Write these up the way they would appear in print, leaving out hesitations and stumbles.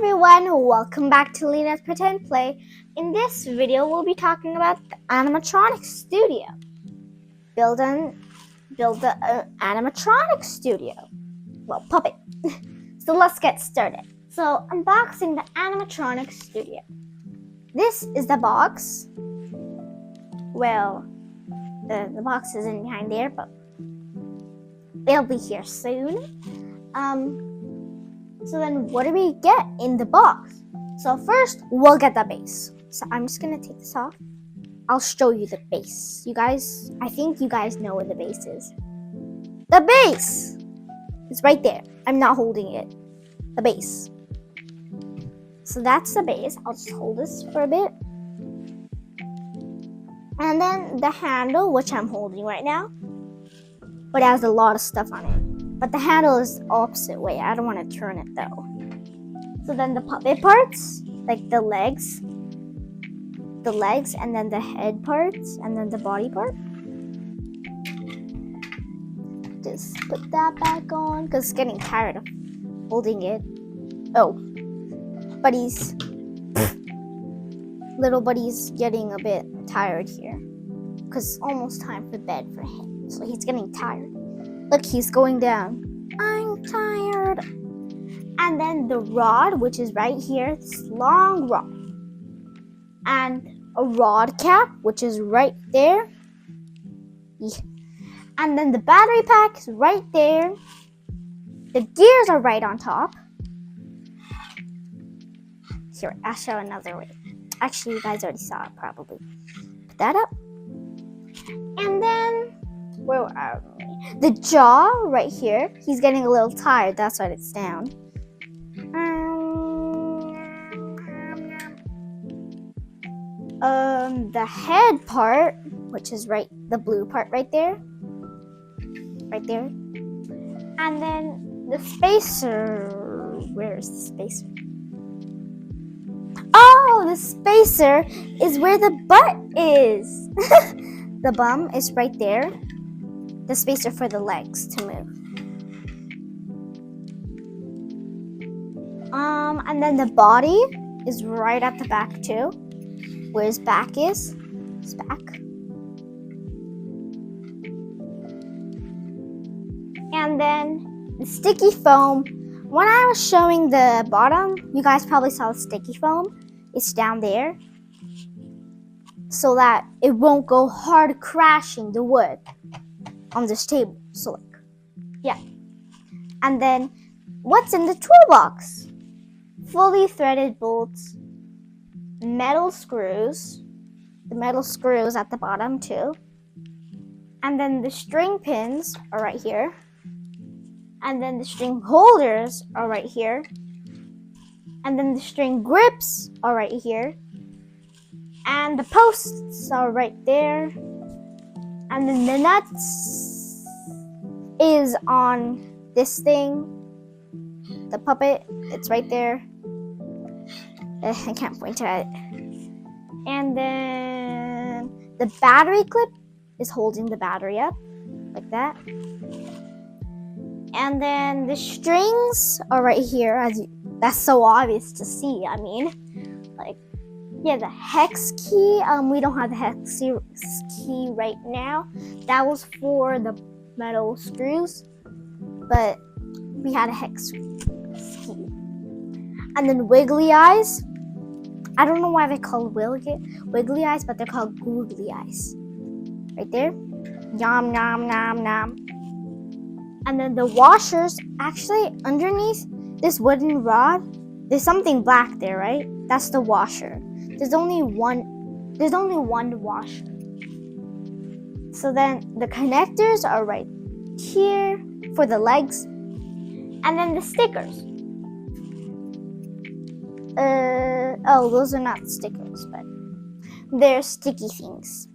everyone, welcome back to Lena's Pretend Play. In this video, we'll be talking about the Animatronic Studio. Build the Animatronic Studio. Well, puppet. So let's get started. So, unboxing the Animatronic Studio. This is the box. Well, the box isn't behind there, but it'll be here soon. So then what do we get in the box? So first, we'll get the base. So I'm just going to take this off. I'll show you the base. I think you guys know where the base is. The base is right there. I'm not holding it. The base. So that's the base. I'll just hold this for a bit. And then the handle, which I'm holding right now. But it has a lot of stuff on it. But the handle is the opposite way. I don't want to turn it though. So then the puppet parts, like the legs, and then the head parts, and then the body part. Just put that back on because it's getting tired of holding it. Oh, little buddy's getting a bit tired here because it's almost time for bed for him. So he's getting tired. Look, he's going down. I'm tired. And then the rod, which is right here, this long rod. And a rod cap, which is right there. Yeah. And then the battery pack is right there. The gears are right on top. Here, I'll show another way. Actually, you guys already saw it probably. Put that up. And then, where are we? The jaw right here. He's getting a little tired. That's why it's down. The head part, which is the blue part right there. Right there. And then the spacer. Where is the spacer? Oh, the spacer is where the butt is. The bum is right there. The spacer for the legs to move. And then the body is right at the back too. Where his back is. His back. And then the sticky foam. When I was showing the bottom, you guys probably saw the sticky foam. It's down there. So that it won't go hard crashing the wood on this table. So like, yeah. And then what's in the toolbox? Fully threaded bolts, metal screws, the metal screws at the bottom too. And then the string pins are right here. And then the string holders are right here. And then the string grips are right here. And the posts are right there. And then the nuts is on this thing. The puppet, it's right there. I can't point at it. And then the battery clip is holding the battery up, like that. And then the strings are right here. That's so obvious to see. I mean, like, yeah, the hex key. We don't have the hex key right now. That was for the metal screws, but we had a hex key. And then wiggly eyes. I don't know why they're called wiggly eyes, but they're called googly eyes. Right there. Yum, nom, nom, nom. And then the washers, actually underneath this wooden rod, there's something black there, right? That's the washer. There's only one washer. So then the connectors are right here for the legs. And then the stickers. Those are not stickers, but they're sticky things.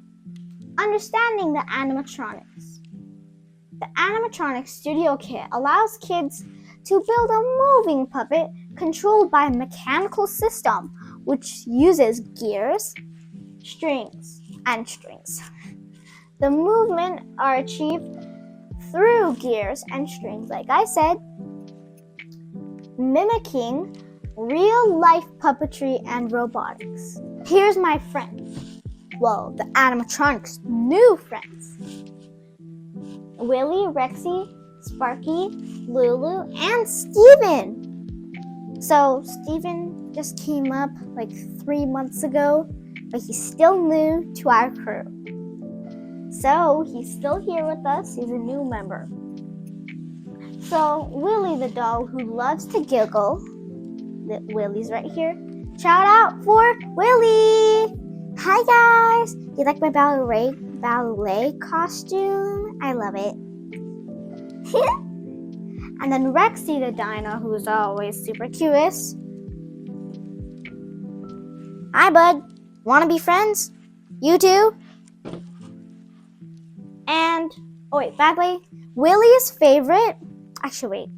Understanding the animatronics. The Animatronic Studio Kit allows kids to build a moving puppet controlled by a mechanical system which uses gears, strings, and strings. The movement are achieved through gears and strings, like I said, mimicking real life puppetry and robotics. Here's my friends. Well, the animatronics' new friends. Willie, Rexy, Sparky, Lulu, and Steven. So Steven just came up like 3 months ago, but he's still new to our crew. So he's still here with us. He's a new member. So Willie the doll who loves to giggle, Willie's right here. Shout out for Willie! Hi guys! You like my ballet costume? I love it. And then Rexy the dino who's always super curious. Hi bud! Wanna be friends? You too? And, oh wait, by the way, Willie's favorite, actually wait.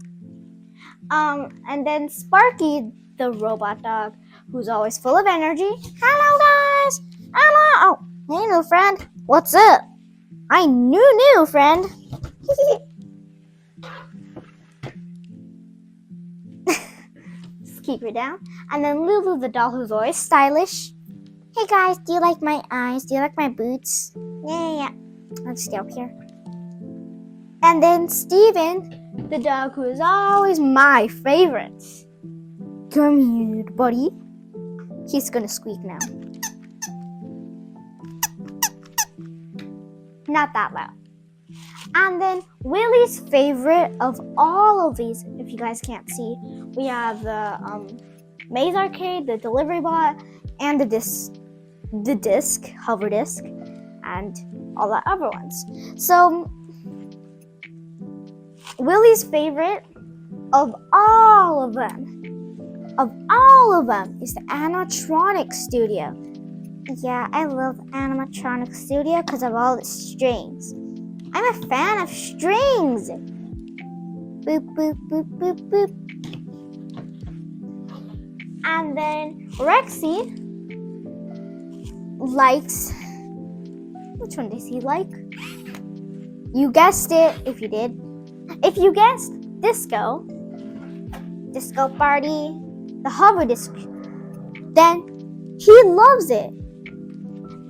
And then Sparky, the robot dog, who's always full of energy. Hello guys! Hello! Oh, hey new friend. What's up? I new friend. Just keep her down. And then Lulu the doll who's always stylish. Hey guys, do you like my eyes? Do you like my boots? Yeah. Let's stay up here. And then Steven, the dog who is always my favorite. Come here, buddy. He's gonna squeak now. Not that loud. And then Willie's favorite of all of these, if you guys can't see, we have the Maze Arcade, the Delivery Bot, and the hover disc, and all the other ones. So Willie's favorite of all of them is the Animatronic Studio. Yeah, I love Animatronic Studio because of all the strings. I'm a fan of strings. Boop, boop, boop, boop, boop. And then Rexy likes, which one does he like? You guessed it if you did. If you guessed disco party, the hover disc, then he loves it.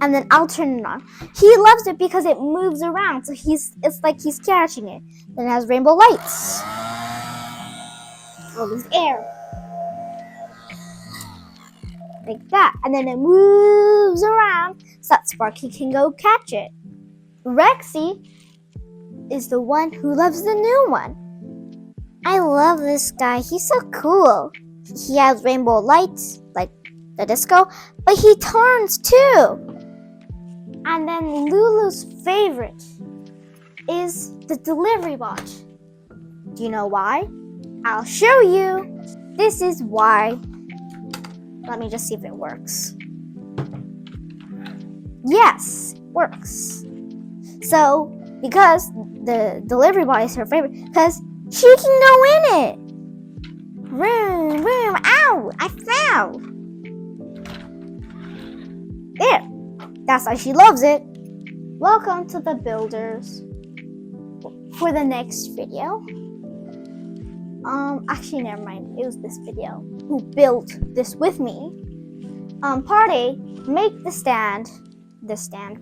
And then I'll turn it on. He loves it because it moves around, so it's like he's catching it. Then it has rainbow lights. Oh, there's air. Like that. And then it moves around so that Sparky can go catch it. Rexy is the one who loves the new one. I love this guy. He's so cool. He has rainbow lights, like the disco, but he turns too. And then Lulu's favorite is the delivery bot. Do you know why? I'll show you. This is why. Let me just see if it works. Yes, works. So, because the delivery bot is her favorite, because she can go in it. Vroom, vroom, ow, I fell. There. That's why she loves it. Welcome to the builders for the next video. Actually, never mind. It was this video. Who built this with me? Part A, make the stand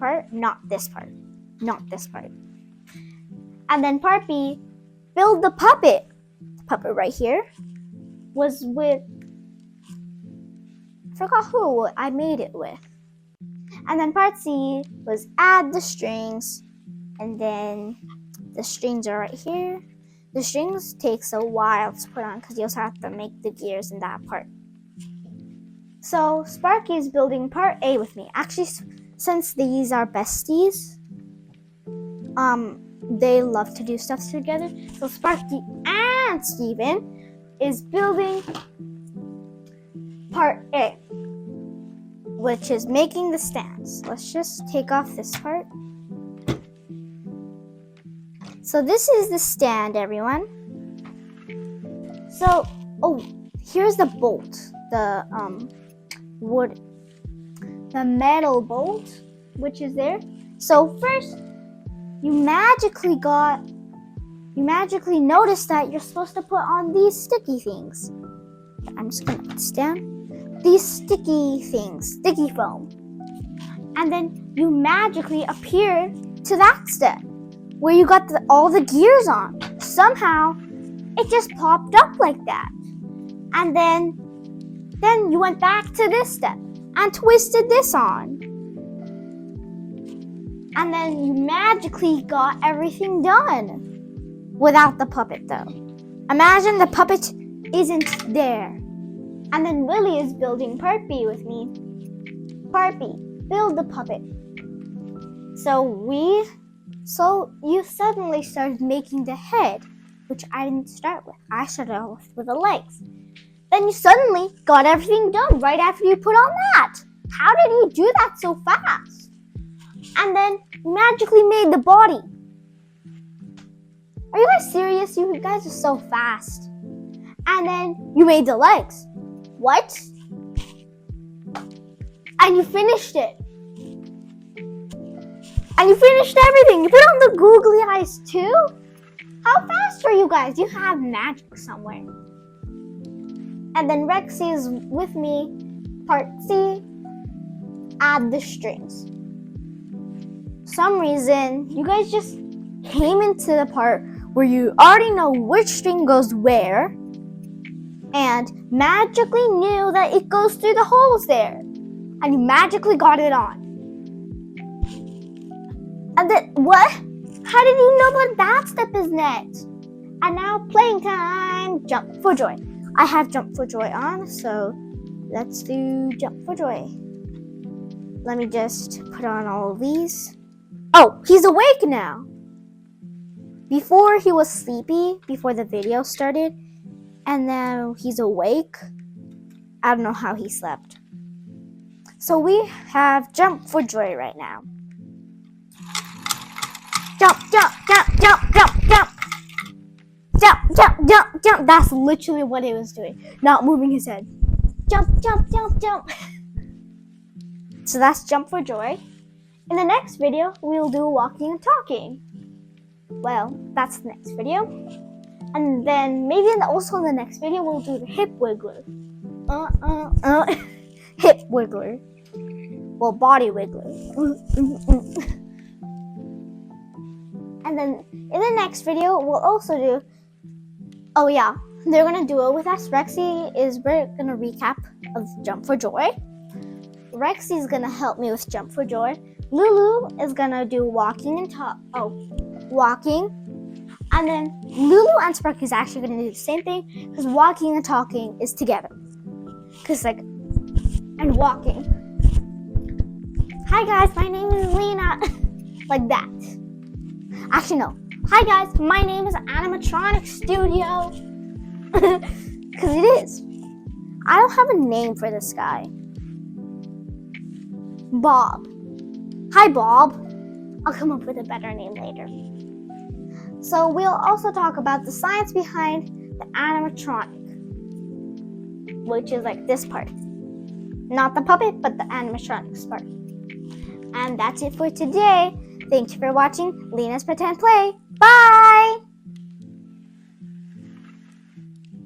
part, not this part. And then part B, build the puppet. The puppet right here was with, I forgot who I made it with. And then part C was add the strings, and then the strings are right here. The strings takes a while to put on because you also have to make the gears in that part. So Sparky is building part A with me. Actually, since these are besties, they love to do stuff together. So Sparky and Steven is building part A, which is making the stands. Let's just take off this part. So this is the stand, everyone. So, here's the bolt, the metal bolt, which is there. So first, you magically noticed that you're supposed to put on these sticky things. I'm just gonna put this down. These sticky things, sticky foam. And then you magically appear to that step where you got all the gears on. Somehow, it just popped up like that. And then you went back to this step and twisted this on. And then you magically got everything done. Without the puppet though. Imagine the puppet isn't there. And then Willie is building Parpy with me. Parpy, build the puppet. So you suddenly started making the head, which I didn't start with. I started off with the legs. Then you suddenly got everything done right after you put on that. How did you do that so fast? And then you magically made the body. Are you guys serious? You guys are so fast. And then you made the legs. What? And you finished it. And you finished everything. You put on the googly eyes too? How fast are you guys? You have magic somewhere. And then Rexy is with me. Part C, add the strings. Some reason, you guys just came into the part where you already know which string goes where and magically knew that it goes through the holes there. And you magically got it on. And then, what? How did you know that step is next? And now playing time, jump for joy. I have jump for joy on, so let's do jump for joy. Let me just put on all of these. Oh, he's awake now. Before he was sleepy, before the video started, and now he's awake. I don't know how he slept. So we have jump for joy right now. Jump, jump, jump, jump, jump, jump. Jump, jump, jump, jump. That's literally what he was doing. Not moving his head. Jump, jump, jump, jump. So that's jump for joy. In the next video, we'll do walking and talking. Well, that's the next video. And then maybe also in the next video, we'll do the hip wiggler. Hip wiggler. Well, body wiggler. And then in the next video, we'll also do, oh yeah, they're going to do it with us. We're going to recap of Jump for Joy. Rexy is going to help me with Jump for Joy. Lulu is going to do walking and walking. And then Lulu and Sparky is actually going to do the same thing because walking and talking is together. And walking. Hi guys, my name is Lena. Like that. Actually, no. Hi guys, my name is Animatronic Studio. Because it is. I don't have a name for this guy. Bob. Hi Bob. I'll come up with a better name later. So we'll also talk about the science behind the animatronic, which is like this part. Not the puppet, but the animatronics part. And that's it for today. Thank you for watching Lena's Pretend Play. Bye!